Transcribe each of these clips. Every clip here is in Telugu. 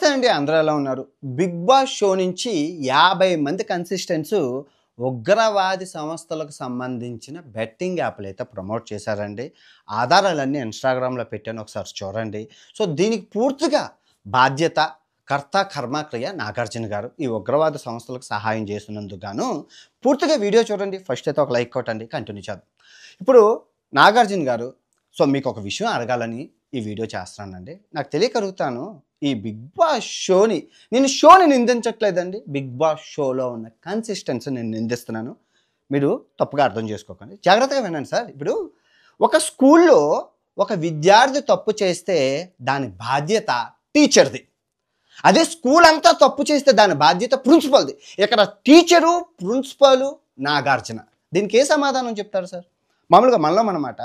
నమస్తే అండి, అందరూ ఎలా ఉన్నారు? బిగ్ బాస్ షో నుంచి 50 మంది కన్సిస్టెంట్స్ ఉగ్రవాది సంస్థలకు సంబంధించిన బెట్టింగ్ యాప్లు అయితే ప్రమోట్ చేశారండి. ఆధారాలన్నీ ఇన్స్టాగ్రామ్లో పెట్టాను, ఒకసారి చూడండి. సో దీనికి పూర్తిగా బాధ్యత కర్త కర్మక్రియ నాగార్జున గారు. ఈ ఉగ్రవాద సంస్థలకు సహాయం చేసినందుకు గాను పూర్తిగా వీడియో చూడండి. ఫస్ట్ అయితే ఒక లైక్ కొట్టండి, కంటిన్యూ చేద్దాం. ఇప్పుడు నాగార్జున గారు, సో మీకు ఒక విషయం అడగాలని ఈ వీడియో చేస్తున్నానండి. నాకు తెలియకరుగుతాను, ఈ బిగ్ బాస్ షోని షోని నిందించట్లేదండి. బిగ్ బాస్ షోలో ఉన్న కన్సిస్టెన్సీ నేను నిందిస్తున్నాను. మీరు తప్పుగా అర్థం చేసుకోకండి, జాగ్రత్తగా వినండి సార్. ఇప్పుడు ఒక స్కూల్లో ఒక విద్యార్థి తప్పు చేస్తే దాని బాధ్యత టీచర్ది. అదే స్కూల్ అంతా తప్పు చేస్తే దాని బాధ్యత ప్రిన్సిపల్ది. ఇక్కడ టీచరు, ప్రిన్సిపల్, నాగార్జున. దీనికి ఏ సమాధానం చెప్తారు సార్? మామూలుగా మనలో అన్నమాట,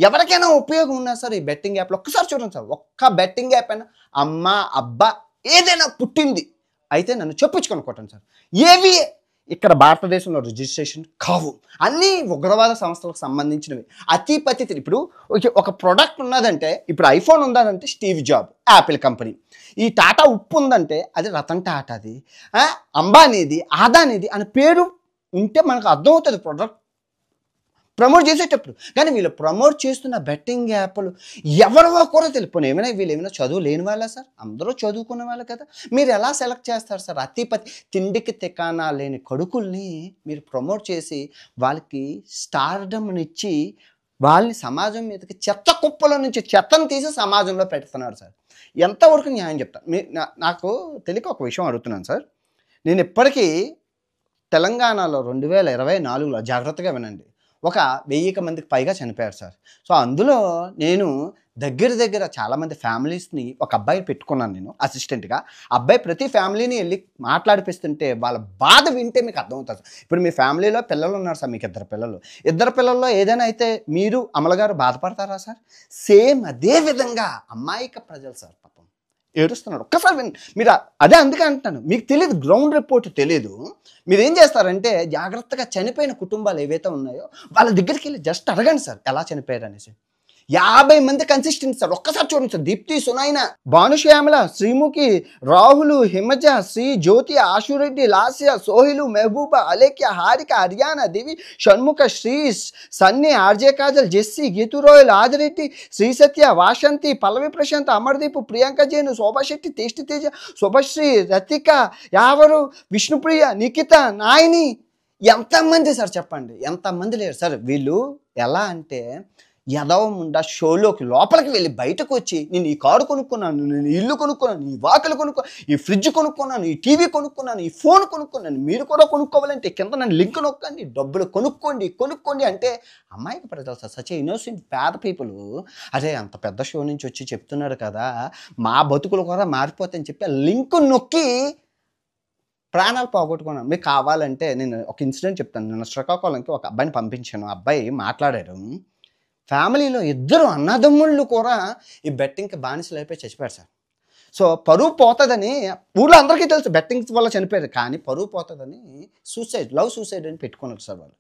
ఎవరికైనా ఉపయోగం ఉన్నా సార్ ఈ బెట్టింగ్ యాప్లో ఒక్కసారి చూడండి సార్. ఒక్క బెట్టింగ్ యాప్ అయినా అమ్మ అబ్బా ఏదైనా పుట్టింది అయితే నన్ను చెప్పుకొని కొట్టండి సార్. ఏవి ఇక్కడ భారతదేశంలో రిజిస్ట్రేషన్ కావు, అన్నీ ఉగ్రవాద సంస్థలకు సంబంధించినవి. అతిపతి ఇప్పుడు ఒక ప్రోడక్ట్ ఉన్నదంటే, ఇప్పుడు ఐఫోన్ ఉందంటే స్టీవ్ జాబ్ యాపిల్ కంపెనీ, ఈ టాటా ఉప్పు ఉందంటే అది రతన్ టాటాది, అంబానీది, ఆదానిది అని పేరు ఉంటే మనకు అర్థమవుతుంది ప్రోడక్ట్ ప్రమోట్ చేసేటప్పుడు. కానీ వీళ్ళు ప్రమోట్ చేస్తున్న బెట్టింగ్ యాప్లు ఎవరివో కూడా తెలియపోయి. వీళ్ళు ఏమైనా చదువు లేని వాళ్ళా సార్? అందరూ చదువుకున్న వాళ్ళు కదా. మీరు ఎలా సెలెక్ట్ చేస్తారు సార్? అతిపతి తిండికి తికానా లేని కొడుకుల్ని మీరు ప్రమోట్ చేసి వాళ్ళకి స్టార్డమ్నిచ్చి వాళ్ళని సమాజం మీదకి చెత్త కుప్పల నుంచి చెత్తను తీసి సమాజంలో పెడుతున్నారు సార్. ఎంతవరకు న్యాయం చెప్తాను? నాకు తెలియక ఒక విషయం అడుగుతున్నాను సార్. నేను ఇప్పటికీ తెలంగాణలో 2024లో జాగ్రత్తగా వినండి, ఒక 1000 మందికి పైగా చనిపోయారు సార్. సో అందులో నేను దగ్గర చాలామంది ఫ్యామిలీస్ని ఒక అబ్బాయిని పెట్టుకున్నాను నేను అసిస్టెంట్గా. అబ్బాయి ప్రతి ఫ్యామిలీని వెళ్ళి మాట్లాడిపిస్తుంటే వాళ్ళ బాధ వింటే మీకు అర్థమవుతుంది. ఇప్పుడు మీ ఫ్యామిలీలో పిల్లలు ఉన్నారు సార్, మీకు ఇద్దరు పిల్లల్లో ఏదైనా అయితే మీరు అమలగారు బాధపడతారా సార్? సేమ్ అదే విధంగా అమాయక ప్రజలు సార్ పాపం ఏడుస్తున్నాడు. ఒక్కసారి మీరు అదే అందుకే అంటున్నాను, మీకు తెలియదు, గ్రౌండ్ రిపోర్ట్ తెలియదు. మీరు ఏం చేస్తారంటే జాగ్రత్తగా చనిపోయిన కుటుంబాలు ఏవైతే ఉన్నాయో వాళ్ళ దగ్గరికి వెళ్ళి జస్ట్ అడగండి సార్ ఎలా చనిపోయారు అనేసి. 50 మంది కన్సిస్టెంట్ సార్. ఒక్కసారి చూడండి sir. Deepthi, Sunaina, Bhanushyamala, Sreemukhi, Rahul, Himaja, Sri, Jyothi, Ashu Reddy, Lasya, Sohel, Mehaboob, Alekhya, Harika, Ariyana, Divi, Shanmukh, Srish, Sunny, RJ Kajal, Jessie, Geethu Royal, Adi Reddy, Sri Satya, Vasanthi, Pallavi Prashanth, Amardeep, Priyanka Jain, Shobha Shetty, tasty Teja, Subhashree, Rathika, Yawar, Vishnupriya, Nikhitha, Nayani. ఎంతమంది సార్ చెప్పండి? ఎంతమంది లేరు సార్. వీళ్ళు ఎలా అంటే యదవముండా షోలోకి లోపలికి వెళ్ళి బయటకు వచ్చి నేను ఈ కారు కొనుక్కున్నాను, నేను ఇల్లు కొనుక్కున్నాను, ఈ వాకిలు కొనుక్కున్నాను, ఈ ఫ్రిడ్జ్ కొనుక్కున్నాను, ఈ టీవీ కొనుక్కున్నాను, ఈ ఫోన్ కొనుక్కున్నాను, మీరు కూడా కొనుక్కోవాలంటే కింద నన్ను లింక్ నొక్కండి, డబ్బులు కొనుక్కోండి అంటే అమ్మాయికి ప్రజలు సార్. సచ్ ఇన్నోసెంట్ పేద పీపుల్. అరే అంత పెద్ద షో నుంచి వచ్చి చెప్తున్నారు కదా, మా బతుకులు కూడా మారిపోతాయని చెప్పి లింక్ నొక్కి ప్రాణాలు పోగొట్టుకున్నాను. మీకు కావాలంటే నేను ఒక ఇన్సిడెంట్ చెప్తాను. నేను శ్రీకాకుళంకి ఒక అబ్బాయిని పంపించాను. అబ్బాయి మాట్లాడారు. ఫ్యామిలీలో 2 అన్నదమ్ముళ్ళు కూడా ఈ బెట్టింగ్కి బానిసలు అయిపోయి చచ్చిపోయారు సార్. సో పరువు పోతుందని ఊళ్ళో అందరికీ తెలుసు, బెట్టింగ్స్ వల్ల చనిపోయారు. కానీ పరువు పోతుందని లవ్ సూసైడ్ అని పెట్టుకున్నారు సార్ వాళ్ళు.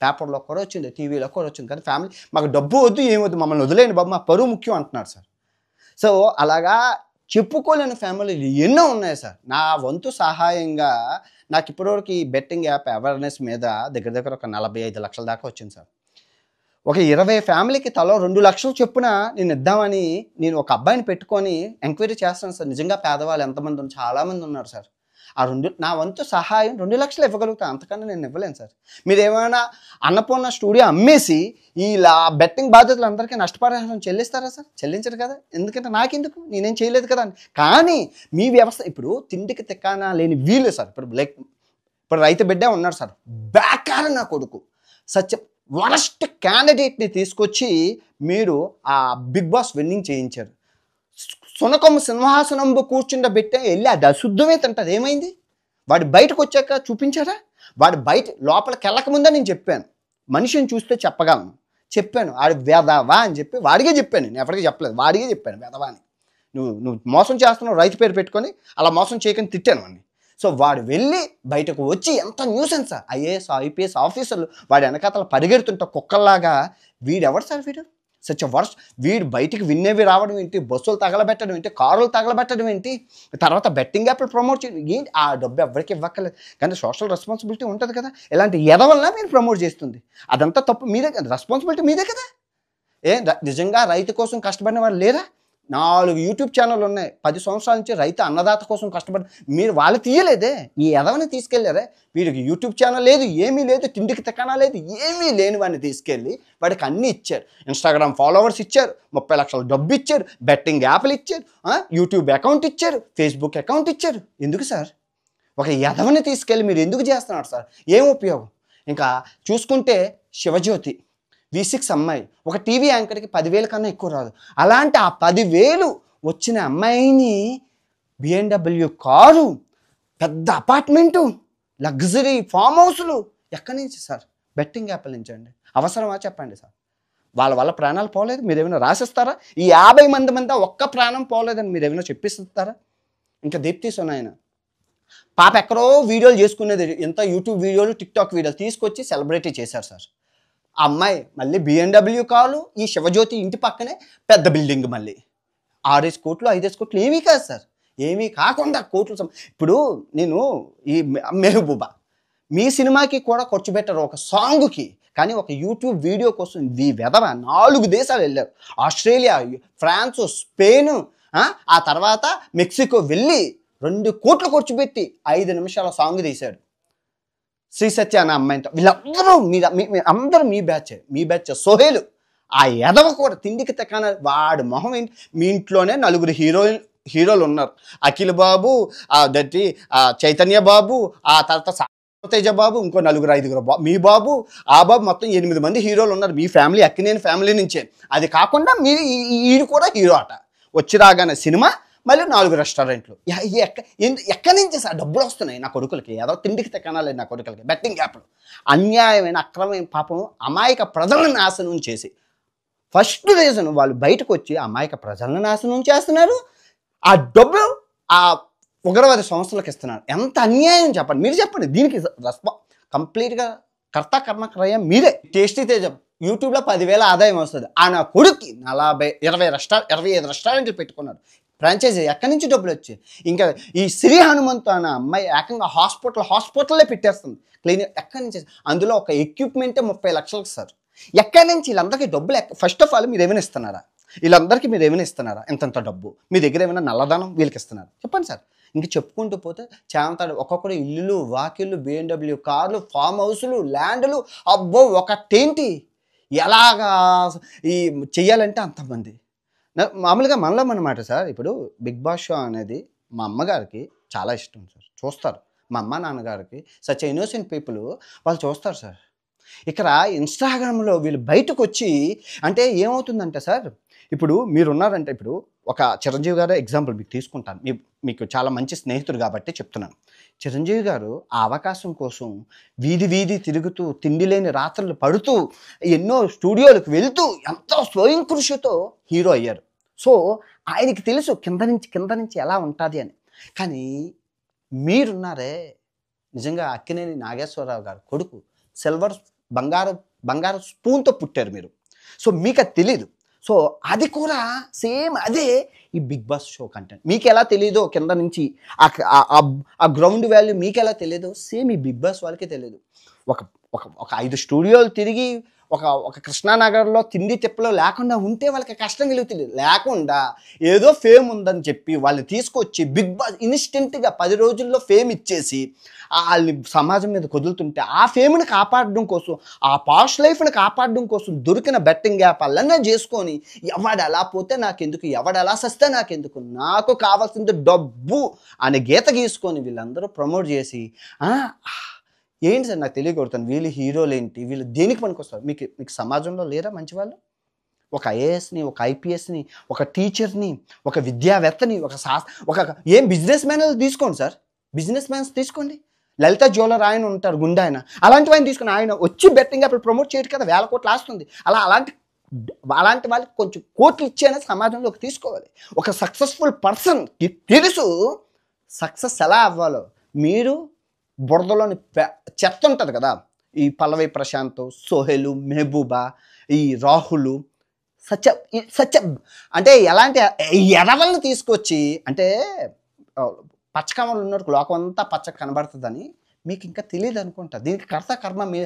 పేపర్లో కూడా వచ్చింది, టీవీలో కూడా వచ్చింది. కానీ ఫ్యామిలీ మాకు డబ్బు వద్దు, ఏమొద్దు, మమ్మల్ని వదిలేయండి బాబు, మా పరువు ముఖ్యం అంటున్నారు సార్. సో అలాగా చెప్పుకోలేని ఫ్యామిలీలు ఎన్నో ఉన్నాయి సార్. నా వంతు సహాయంగా నాకు ఇప్పటివరకు ఈ బెట్టింగ్ యాప్ అవేర్నెస్ మీద దగ్గర ఒక 45 లక్షల దాకా వచ్చింది సార్. ఒక 20 ఫ్యామిలీకి తలో 2 లక్షలు చొప్పున నేను ఇద్దామని నేను ఒక అబ్బాయిని పెట్టుకొని ఎంక్వైరీ చేస్తాను సార్. నిజంగా పేదవాళ్ళు ఎంతమంది ఉన్నారు? చాలామంది ఉన్నారు సార్. నా వంతు సహాయం 2 లక్షలు ఇవ్వగలుగుతాను, అంతకన్నా నేను ఇవ్వలేను సార్. మీరు ఏమైనా అన్నపూర్ణ స్టూడియో అమ్మేసి ఈ బెట్టింగ్ బాధ్యతలు అందరికీ నష్టపరిహారం చెల్లిస్తారా సార్? చెల్లించరు కదా, ఎందుకంటే నాకెందుకు, నేనేం చేయలేదు కదా. కానీ మీ వ్యవస్థ ఇప్పుడు తిండికి తిక్కానా లేని వీళ్ళు సార్. ఇప్పుడు రైతు బిడ్డే ఉన్నాడు సార్, బేకారు నా కొడుకు, సత్యం వరస్ట్ క్యాండిడేట్ని తీసుకొచ్చి మీరు ఆ బిగ్ బాస్ విన్నింగ్ చేయించారు. సునకమ్మ సింహాసనంబు కూర్చుండబెట్టే వెళ్ళి అది అశుద్ధమే తింటుంది. ఏమైంది? వాడు బయటకు వచ్చాక చూపించారా? వాడు బయట లోపలికి వెళ్ళకముందే నేను చెప్పాను, మనిషిని చూస్తే చెప్పాను ఆడు వెదవా అని చెప్పి వాడిగే చెప్పాను. నేను ఎవరికి చెప్పలేదు, వాడిగే చెప్పాను వెదవా అని. నువ్వు మోసం చేస్తున్నావు, రైతు పేరు పెట్టుకొని అలా మోసం చేయకని తిట్టాను వాడిని. సో వాడు వెళ్ళి బయటకు వచ్చి ఎంత న్యూసెన్స్ సార్. ఐఏఎస్ ఐపీఎస్ ఆఫీసర్లు వాడి వెనకాతల పరిగెడుతుంటే కుక్కల్లాగా. వీడెవరు సార్? సచ్ వర్ష్ వీడు బయటికి విన్నేవి రావడం ఏంటి, బస్సులు తగలబెట్టడం ఏంటి, కారులు తగలబెట్టడం ఏంటి, తర్వాత బెట్టింగ్ యాప్లు ప్రమోట్ చేయడం ఏంటి, ఆ డబ్బు ఎవరికి ఇవ్వక్కలేదు. కానీ సోషల్ రెస్పాన్సిబిలిటీ ఉంటుంది కదా, ఇలాంటి ఎదవల్ల మీరు ప్రమోట్ చేస్తుంది, అదంతా తప్పు మీదే కదా, రెస్పాన్సిబిలిటీ మీదే కదా. నిజంగా రైతు కోసం కష్టపడిన వాళ్ళు లేరా? 4 యూట్యూబ్ ఛానల్ ఉన్నాయి, 10 సంవత్సరాల నుంచి రైతు అన్నదాత కోసం కష్టపడి మీరు వాళ్ళు తీయలేదే, ఈ ఎదవని తీసుకెళ్ళారే. వీడికి యూట్యూబ్ ఛానల్ లేదు, ఏమీ లేదు, తిండికి తిక్కనా లేదు, ఏమీ లేని వాడిని తీసుకెళ్ళి వాడికి అన్నీ ఇచ్చారు. ఇన్స్టాగ్రామ్ ఫాలోవర్స్ ఇచ్చారు, 30 లక్షల డబ్బు ఇచ్చారు, బెట్టింగ్ యాప్లు ఇచ్చారు, యూట్యూబ్ అకౌంట్ ఇచ్చారు, ఫేస్బుక్ అకౌంట్ ఇచ్చారు. ఎందుకు సార్? ఒక ఎదవని తీసుకెళ్ళి మీరు ఎందుకు చేస్తున్నారు సార్? ఏం ఉపయోగం? ఇంకా చూసుకుంటే శివజ్యోతి V6 అమ్మాయి ఒక టీవీ యాంకర్కి 10,000 కన్నా ఎక్కువ రాదు. అలాంటి ఆ 10,000 వచ్చిన అమ్మాయిని BMW కారు, పెద్ద అపార్ట్మెంటు, లగ్జరీ ఫామ్ హౌస్లు ఎక్కడి నుంచి సార్? బెట్టింగ్ యాప్ల నుంచి అండి. అవసరమా చెప్పండి సార్? వాళ్ళ వల్ల ప్రాణాలు పోలేదు, మీరేమైనా రాసిస్తారా? ఈ 50 మంది ఒక్క ప్రాణం పోలేదని మీరేమైనా చెప్పిస్తారా? ఇంకా దీప్తి సునాయన పాప ఎక్కడో వీడియోలు చేసుకునేది, ఎంత యూట్యూబ్ వీడియోలు, టిక్టాక్ వీడియోలు తీసుకొచ్చి సెలబ్రిటీ చేశారు సార్. ఆ అమ్మాయి మళ్ళీ BMW కారు, ఈ శివజ్యోతి ఇంటి పక్కనే పెద్ద బిల్డింగ్, మళ్ళీ 6 కోట్లు 5 కోట్లు ఏమీ కాదు సార్, ఏమీ కాకుండా కోట్లు. ఇప్పుడు నేను ఈ మెహబూబా మీ సినిమాకి కూడా ఖర్చు పెట్టారు ఒక సాంగ్కి, కానీ ఒక యూట్యూబ్ వీడియో కోసం ఈ వెధవ 4 దేశాలు వెళ్ళారు, ఆస్ట్రేలియా, ఫ్రాన్స్, స్పెయిన్, ఆ తర్వాత మెక్సికో వెళ్ళి 2 కోట్లు ఖర్చు పెట్టి 5 నిమిషాల సాంగ్ తీశాడు శ్రీ సత్య అనే అమ్మాయితో. వీళ్ళందరూ అందరూ మీ బ్యాచ్. సోహేలు ఆ ఎదవ కూడా తిండికి తెక్కన వాడి మొహం ఏంటి? మీ ఇంట్లోనే 4 హీరోలు ఉన్నారు, అఖిల్ బాబు, దట్టి చైతన్య బాబు, ఆ తర్వాత తేజ బాబు, ఇంకో 4-5 బాబు, మీ బాబు, ఆ బాబు, మొత్తం 8 మంది హీరోలు ఉన్నారు మీ ఫ్యామిలీ, అక్కినేని ఫ్యామిలీ నుంచే. అది కాకుండా మీరు ఈడు కూడా హీరో అట. వచ్చి రాగానే సినిమా, మళ్ళీ 4 రెస్టారెంట్లు. ఎక్కడి నుంచి సార్ డబ్బులు వస్తున్నాయి నా కొడుకులకి? ఏదో తిండికి తెక్కనాలేదు నా కొడుకులకి. బెట్టింగ్ యాప్లు అన్యాయమైన, అక్రమమైన, పాపం అమాయక ప్రజలను నాశనం చేసి, ఫస్ట్ రీజన్ వాళ్ళు బయటకు వచ్చి అమాయక ప్రజలను నాశనం చేస్తున్నారు, ఆ డబ్బులు ఆ ఉగ్రవాద సంస్థలకు ఇస్తున్నారు. ఎంత అన్యాయం చెప్పండి, మీరు చెప్పండి. దీనికి కంప్లీట్గా కర్త కర్మక్రయం మీరే. టేస్టీ తేజ యూట్యూబ్లో 10,000 ఆదాయం వస్తుంది, ఆ నా కొడుక్కి 25 రెస్టారెంట్లు పెట్టుకున్నారు, ఫ్రాంచైజీ. ఎక్కడి నుంచి డబ్బులు వచ్చాయి? ఇంకా ఈ శ్రీ హనుమంతు అన్న అమ్మాయి ఏకంగా హాస్పిటల్లే పెట్టేస్తుంది క్లీనింగ్. ఎక్కడి నుంచి? అందులో ఒక ఎక్విప్మెంటే 30 లక్షలకు సార్. ఎక్కడి నుంచి వీళ్ళందరికీ డబ్బులు? ఫస్ట్ ఆఫ్ ఆల్ మీరు ఏమైనా ఇస్తున్నారా? వీళ్ళందరికీ మీరు ఏమైనా ఇస్తున్నారా? ఎంతంత డబ్బు మీ దగ్గర ఏమైనా నల్లధనం వీళ్ళకి ఇస్తున్నారు? చెప్పండి సార్. ఇంక చెప్పుకుంటూ పోతే చామంతాడు ఒక్కొక్కరు ఇల్లులు, వాకిళ్ళు, BMW కార్లు, ఫామ్ హౌస్లు, ల్యాండ్లు, అబ్బో ఒకటేంటి ఎలాగా ఈ చెయ్యాలంటే అంతమంది. మామూలుగా మనలో అన్నమాట సార్. ఇప్పుడు బిగ్ బాస్ షో అనేది మా అమ్మగారికి చాలా ఇష్టం సార్, చూస్తారు. మా అమ్మ నాన్నగారికి సచ్ ఇన్నోసెంట్ పీపుల్, వాళ్ళు చూస్తారు సార్. ఇక్కడ ఇన్స్టాగ్రామ్లో వీళ్ళు బయటకు వచ్చి అంటే ఏమవుతుందంటే సార్, ఇప్పుడు మీరున్నారంటే, ఇప్పుడు ఒక చిరంజీవి గారు ఎగ్జాంపుల్ మీకు తీసుకుంటాను, మీకు చాలా మంచి స్నేహితుడు కాబట్టి చెప్తున్నాను. చిరంజీవి గారు ఆ అవకాశం కోసం వీధి తిరుగుతూ, తిండి లేని రాత్రులు పడుతూ, ఎన్నో స్టూడియోలకు వెళ్తూ, ఎంతో స్వయం కృషితో హీరో అయ్యారు. సో ఆయనకి తెలుసు కింద నుంచి ఎలా ఉంటుంది అని. కానీ మీరున్నారే, నిజంగా అక్కినేని నాగేశ్వరరావు గారు కొడుకు, సిల్వర్ బంగారు స్పూన్తో పుట్టారు మీరు. సో మీకు అది తెలీదు. సో అది కూడా సేమ్ అదే ఈ బిగ్ బాస్ షో కంటెంట్. మీకు ఎలా తెలీదో కింద నుంచి ఆ గ్రౌండ్ వాల్యూ మీకు ఎలా తెలియదో, సేమ్ ఈ బిగ్ బాస్ వాళ్ళకి తెలియదు. ఒక 5 స్టూడియోలు తిరిగి ఒక కృష్ణానగర్లో తిండి తిప్పలో లేకుండా ఉంటే వాళ్ళకి కష్టం కలుగుతుంది. లేకుండా ఏదో ఫేమ్ ఉందని చెప్పి వాళ్ళు తీసుకొచ్చి బిగ్ బాస్ ఇన్స్టెంట్గా 10 రోజుల్లో ఫేమ్ ఇచ్చేసి వాళ్ళని సమాజం మీద కుదులుతుంటే, ఆ ఫేమ్ని కాపాడడం కోసం, ఆ పాష్ లైఫ్ని కాపాడడం కోసం దొరికిన బెట్టింగ్ యాప్ అల్లనే చేసుకొని ఎవడు ఎలా పోతే నాకెందుకు, ఎవడు ఎలా సస్తే నాకెందుకు, నాకు కావాల్సింది డబ్బు అనే గీత గీసుకొని వీళ్ళందరూ ప్రమోట్ చేసి ఏంటి సార్ నాకు తెలియకూడతాను, వీళ్ళు హీరోలు ఏంటి, వీళ్ళు దేనికి పనికొస్తారు? మీకు సమాజంలో లేరా మంచి వాళ్ళు? ఒక ఐఏఎస్ని, ఒక ఐపీఎస్ని, ఒక టీచర్ని, ఒక విద్యావేత్తని, ఒక ఏం బిజినెస్ మ్యాన్ తీసుకోండి సార్. బిజినెస్ మ్యాన్స్ తీసుకోండి. లలిత జ్యువెలర్ ఆయన ఉంటారు, గుండా ఆయన, అలాంటి ఆయన తీసుకుని ఆయన వచ్చి బెట్టింగ్ అప్పుడు ప్రమోట్ చేయడు కదా, 1000 కోట్లు ఆస్తుంది. అలాంటి వాళ్ళకి కొంచెం కోట్లు ఇచ్చేనే సమాజంలోకి తీసుకోవాలి. ఒక సక్సెస్ఫుల్ పర్సన్కి తెలుసు సక్సెస్ ఎలా అవ్వాలో. మీరు బురదలోని చెత్త ఉంటుంది కదా, ఈ పల్లవి ప్రశాంత్, సోహెలు, మెహబూబా, ఈ రాహుల్, సత్య సత్య అంటే ఎలాంటి ఎదవల్ని తీసుకొచ్చి అంటే పచ్చకమలు ఉన్నట్టు లోకం అంతా పచ్చ కనబడుతుందని మీకు ఇంకా తెలియదు అనుకుంటా. దీనికి కర్త కర్మ మీ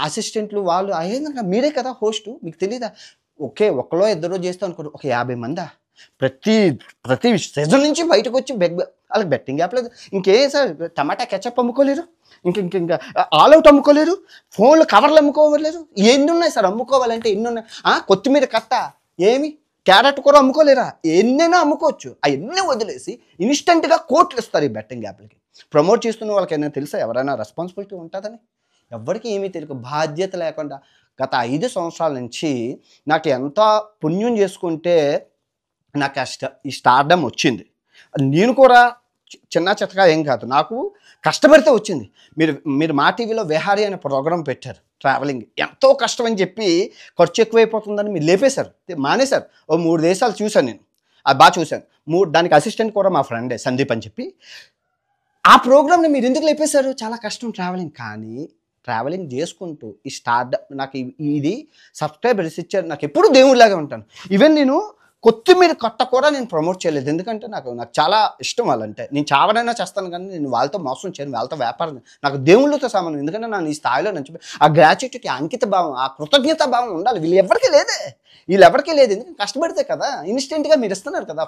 అసిస్టెంట్లు వాళ్ళు అయ్యేదాకా మీరే కదా హోస్ట్, మీకు తెలియదా? ఓకే, ఒకలో ఇద్దరు చేస్తాం అనుకోండి, ఒక 50 మందా ప్రతి సీజన్ నుంచి బయటకు వచ్చి వాళ్ళకి బెట్టింగ్ యాప్ లేదు. ఇంకేం సార్, టమాటా కెచప్ అమ్ముకోలేరు, ఇంకా ఆల్ అవుట్ అమ్ముకోలేరు, ఫోన్లు కవర్లు అమ్ముకోలేరు. ఎన్ని ఉన్నాయి సార్ అమ్ముకోవాలంటే? ఎన్ని ఉన్నాయి? కొత్తిమీర కట్ట ఏమి క్యారెట్ కూర అమ్ముకోలేరా? ఎన్నైనా అమ్ముకోవచ్చు. అవన్నీ వదిలేసి ఇన్స్టెంట్గా కోట్లు ఇస్తారు ఈ బెట్టింగ్ యాప్లకి. ప్రమోట్ చేస్తున్న వాళ్ళకి ఏమైనా తెలుసా ఎవరైనా రెస్పాన్సిబిలిటీ ఉంటుందని? ఎవరికి ఏమీ తెలియదు, బాధ్యత లేకుండా గత 5 సంవత్సరాల నుంచి నాకు ఎంత పుణ్యం చేసుకుంటే నాకు ఈ స్టార్డమ్ వచ్చింది. నేను కూడా చిన్న చితకా ఏం కాదు, నాకు కష్టపడితే వచ్చింది. మీరు మా టీవీలో విహారీ అనే ప్రోగ్రాం పెట్టారు, ట్రావెలింగ్ ఎంతో కష్టం అని చెప్పి ఖర్చు ఎక్కువైపోతుందని మీరు లేపేశారు, మానేశారు. ఓ 3 దేశాలు చూశాను నేను, అది బాగా చూశాను. దానికి అసిస్టెంట్ కూడా మా ఫ్రెండే సందీప్ అని చెప్పి. ఆ ప్రోగ్రామ్ని మీరు ఎందుకు లేపేశారు? చాలా కష్టం ట్రావెలింగ్. కానీ ట్రావెలింగ్ చేసుకుంటూ ఈ స్టార్డప్ నాకు ఇది సబ్స్క్రైబర్స్ ఇచ్చారు. నాకు ఎప్పుడు దేవుడిలాగా ఉంటాను. ఈవెన్ నేను కొత్తిమీర కట్ట కూడా నేను ప్రమోట్ చేయలేదు, ఎందుకంటే నాకు చాలా ఇష్టం వాళ్ళంటే. నేను చావడైనా చేస్తాను కానీ నేను వాళ్ళతో మోసం చేయను, వాళ్ళతో వ్యాపారం, నాకు దేవుళ్ళతో సమానం. ఎందుకంటే నేను ఈ స్థాయిలో నుంచి ఆ గ్రాట్యుటీ, అంకిత భావం, ఆ కృతజ్ఞత భావం ఉండాలి. వీళ్ళు ఎవరికీ లేదు, ఎందుకంటే కష్టపడితే కదా. ఇన్స్టెంట్గా మీరు ఇస్తున్నారు కదా,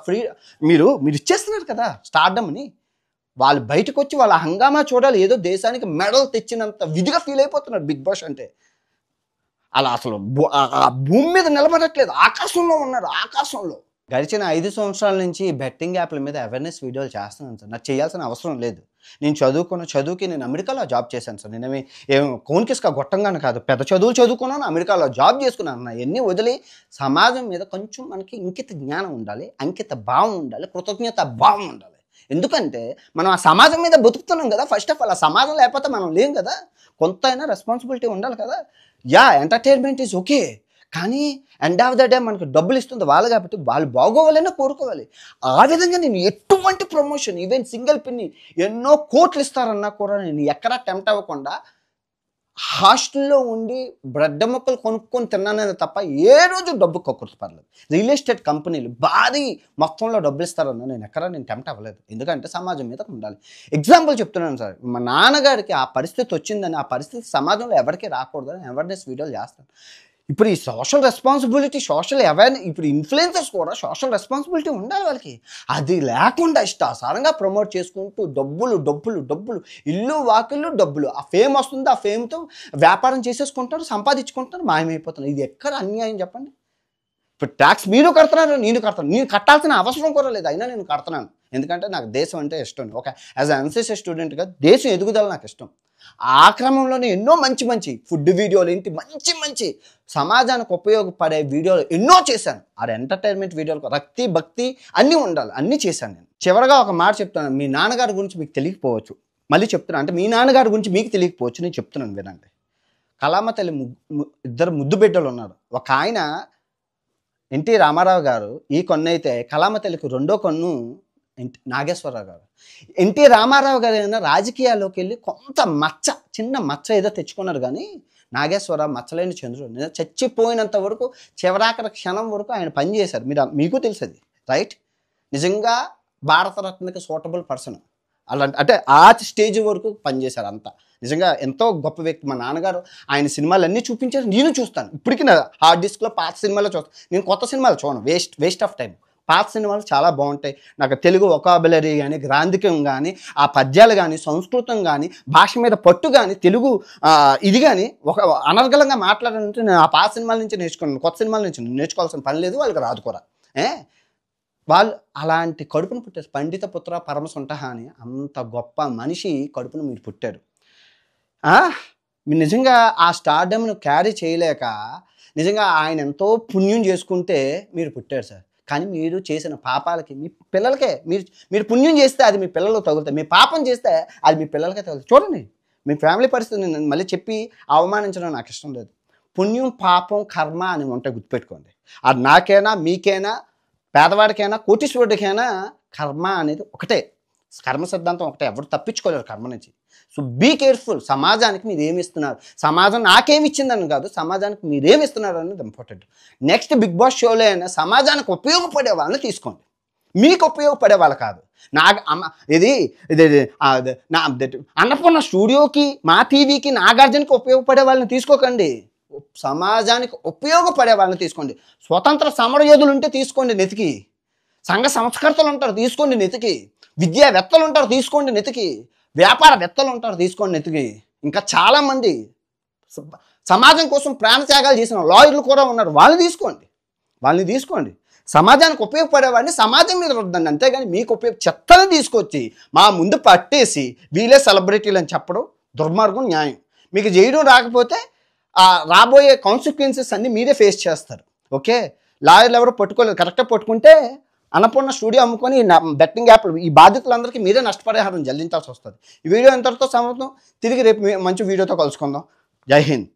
మీరు ఇచ్చేస్తున్నారు కదా స్టార్డమ్ని. వాళ్ళు బయటకు వచ్చి వాళ్ళ హంగామా చూడాలి, ఏదో దేశానికి మెడల్ తెచ్చినంత విధిగా ఫీల్ అయిపోతున్నారు బిగ్ బాస్ అంటే. అలా అసలు భూమి మీద నిలబడట్లేదు, ఆకాశంలో ఉన్నారు, ఆకాశంలో. గడిచిన 5 సంవత్సరాల నుంచి బెట్టింగ్ యాప్ల మీద అవేర్నెస్ వీడియోలు చేస్తున్నాను సార్. నాకు చేయాల్సిన అవసరం లేదు. నేను చదువుకి నేను అమెరికాలో జాబ్ చేశాను సార్. ఏం కోన్కిస్కా గొట్టంగానే కాదు, పెద్ద చదువులు చదువుకున్నాను, అమెరికాలో జాబ్ చేసుకున్నాను. ఇవన్నీ వదిలి సమాజం మీద కొంచెం మనకి ఇంకిత జ్ఞానం ఉండాలి, అంకిత భావం ఉండాలి, కృతజ్ఞత భావం ఉండాలి. ఎందుకంటే మనం ఆ సమాజం మీద బతుకుతున్నాం కదా. ఫస్ట్ ఆఫ్ ఆల్ ఆ సమాజం లేకపోతే మనం లేం కదా. కొంత అయినా రెస్పాన్సిబిలిటీ ఉండాలి కదా. ఎంటర్టైన్మెంట్ ఈజ్ ఓకే, కానీ ఎండ్ ఆఫ్ ద డే మనకు డబ్బులు ఇస్తుంది వాళ్ళు కాబట్టి వాళ్ళు బాగోవాలన్నా కోరుకోవాలి. ఆ విధంగా నేను ఎటువంటి ప్రమోషన్, ఈవెన్ సింగిల్ పిన్ని ఎన్నో కోట్లు ఇస్తారన్నా కూడా నేను ఎక్కడా టెంప్ట్ అవ్వకుండా హాస్టల్లో ఉండి బ్రెడ్ ముక్కలు కొనుక్కొని తిన్నానే తప్ప ఏ రోజు డబ్బు కక్కుర్తి పర్లేదు. రియల్ ఎస్టేట్ కంపెనీలు భారీ మొత్తంలో డబ్బులు ఇస్తారన్నా నేను టెంప్ట్ అవ్వలేదు, ఎందుకంటే సమాజం మీద ఉండాలి. ఎగ్జాంపుల్ చెప్తున్నాను సార్, మా నాన్నగారికి ఆ పరిస్థితి వచ్చిందని, ఆ పరిస్థితి సమాజంలో ఎవరికీ రాకూడదని అవేర్నెస్ వీడియోలు చేస్తాను. ఇప్పుడు ఈ సోషల్ రెస్పాన్సిబిలిటీ, సోషల్ అవేర్నెస్, ఇప్పుడు ఇన్ఫ్లుయెన్సర్స్ కూడా సోషల్ రెస్పాన్సిబిలిటీ ఉండాలి వాళ్ళకి. అది లేకుండా ఇష్టాసారంగా ప్రమోట్ చేసుకుంటూ డబ్బులు, ఇల్లు వాకిళ్ళు డబ్బులు, ఆ ఫేమ్ వస్తుంది, ఆ ఫేమ్తో వ్యాపారం చేసేసుకుంటారు, సంపాదించుకుంటారు, మాయమైపోతున్నారు. ఇది ఎక్కడ అన్యాయం చెప్పండి? ఇప్పుడు ట్యాక్స్ మీరు కడుతున్నారు, నేను కట్టాల్సిన అవసరం కూడా లేదు, అయినా నేను కడుతున్నాను. ఎందుకంటే నాకు దేశం అంటే ఇష్టం. ఒక యాజ్ అ ఎన్సీసీ స్టూడెంట్గా దేశం ఎదుగుదల నాకు ఇష్టం. ఆ క్రమంలోనే ఎన్నో మంచి ఫుడ్ వీడియోలు ఏంటి, మంచి సమాజానికి ఉపయోగపడే వీడియోలు ఎన్నో చేశాను. ఆ ఎంటర్టైన్మెంట్ వీడియోలు రక్తి భక్తి అన్నీ ఉండాలి, అన్నీ చేశాను నేను. చివరిగా ఒక మాట చెప్తాను, మీ నాన్నగారి గురించి మీకు తెలియకపోవచ్చు, మళ్ళీ చెప్తున్నాను, అంటే మీ నాన్నగారి గురించి మీకు తెలియకపోవచ్చు, నేను చెప్తున్నాను వినండి. కళామ తల్లి ఇద్దరు ముద్దు బిడ్డలు ఉన్నారు. ఒక ఆయన ఎన్టీ రామారావు గారు ఈ కొన్ను అయితే, కళామ తల్లికి రెండో కొన్ను నాగేశ్వరరావు గారు. ఎన్టీ రామారావు గారు ఏమైనా రాజకీయాల్లోకి వెళ్ళి కొంత చిన్న మచ్చ ఏదో తెచ్చుకున్నారు, కానీ నాగేశ్వరరావు మచ్చలేని చంద్రుడు. చచ్చిపోయినంత వరకు చివరాఖరి క్షణం వరకు ఆయన పనిచేశారు. మీకు తెలుసది, రైట్? నిజంగా భారతరత్నకి సూటబుల్ పర్సన్. అలాంటి అంటే ఆ స్టేజ్ వరకు పనిచేశారు అంతా. నిజంగా ఎంతో గొప్ప వ్యక్తి. మా నాన్నగారు ఆయన సినిమాలు అన్నీ చూపించారు, నేను చూస్తాను. ఇప్పటికీ నా హార్డ్ డిస్క్లో పాత సినిమాలో చూస్తాను. నేను కొత్త సినిమాలు చూడను, వేస్ట్ ఆఫ్ టైం. పాత సినిమాలు చాలా బాగుంటాయి. నాకు తెలుగు వొకాబులరీ కానీ, గ్రాంధికం కానీ, ఆ పద్యాలు కానీ, సంస్కృతం కానీ, భాష మీద పట్టు కానీ, తెలుగు ఇది కానీ ఒక అనర్గళంగా మాట్లాడాలంటే నేను ఆ పాత సినిమాల నుంచి నేర్చుకున్నాను. కొత్త సినిమాల నుంచి నేర్చుకోవాల్సిన పని లేదు, వాళ్ళకి రాదు కూడా. వాళ్ళు అలాంటి కడుపును పుట్టారు. పండిత పుత్ర పరమసుంఠ అని అంత గొప్ప మనిషి కడుపును మీరు పుట్టారు. మీరు నిజంగా ఆ స్టార్డమ్ను క్యారీ చేయలేక నిజంగా ఆయన ఎంతో పుణ్యం చేసుకుంటే మీరు పుట్టారు సార్. కానీ మీరు చేసిన పాపాలకి మీ పిల్లలకే, మీరు పుణ్యం చేస్తే అది మీ పిల్లలకు తగులుతాయి, మీ పాపం చేస్తే అది మీ పిల్లలకే తగులుతుంది. చూడండి మీ ఫ్యామిలీ పరిస్థితి నేను మళ్ళీ చెప్పి అవమానించడం నాకు ఇష్టం లేదు. పుణ్యం పాపం కర్మ అని ఉంటాయి, గుర్తుపెట్టుకోండి. అది నాకైనా మీకైనా పేదవాడికైనా కోటీశ్వరుడికైనా కర్మ అనేది ఒకటే. కర్మ సిద్ధాంతం ఒకటే, ఎవరు తప్పించుకోలేరు కర్మ నుంచి. So be careful. సమాజానికి మీరు ఏమి ఇస్తున్నారు, సమాజం నాకేమి ఇచ్చిందని కాదు, సమాజానికి మీరేమి ఇస్తున్నారు అనేది ఇంపార్టెంట్. నెక్స్ట్ బిగ్ బాస్ షోలో అయినా సమాజానికి ఉపయోగపడే వాళ్ళని తీసుకోండి, మీకు ఉపయోగపడే వాళ్ళు కాదు. నాకు ఇది ఇది అన్నపూర్ణ స్టూడియోకి, మా టీవీకి, నాగార్జునకి ఉపయోగపడే వాళ్ళని తీసుకోకండి. సమాజానికి ఉపయోగపడే వాళ్ళని తీసుకోండి. స్వతంత్ర సమరయోధులు ఉంటే తీసుకోండి నెతికి, సంఘ సంస్కర్తలు ఉంటారు తీసుకోండి నెతికి, విద్యావేత్తలు ఉంటారు తీసుకోండి నెతికి, వ్యాపారవేత్తలు ఉంటారు తీసుకోండి నెతికి, ఇంకా చాలామంది సమాజం కోసం ప్రాణత్యాగాలు చేసిన లాయర్లు కూడా ఉన్నారు, వాళ్ళని తీసుకోండి. సమాజానికి ఉపయోగపడేవాడిని సమాజం మీద రుద్దండి, అంతేగాని మీకు చెత్తని తీసుకొచ్చి మా ముందు పట్టేసి వీళ్ళే సెలబ్రిటీలు అని చెప్పడం దుర్మార్గం, న్యాయం. మీకు చేయడం రాకపోతే రాబోయే కాన్సిక్వెన్సెస్ అన్నీ మీరే ఫేస్ చేస్తారు. ఓకే, లాయర్లు ఎవరు పట్టుకోలేదు, కరెక్ట్గా పట్టుకుంటే అన్నపూర్ణ స్టూడియో అమ్ముకొని బెట్టింగ్ యాప్లు ఈ బాధితులందరికీ మీరే నష్టపరిహారం చెల్లించాల్సి వస్తుంది. ఈ వీడియో ఇంతటితో సమాప్తం. తిరిగి రేపు మంచి వీడియోతో కలుసుకుందాం. జై హింద్.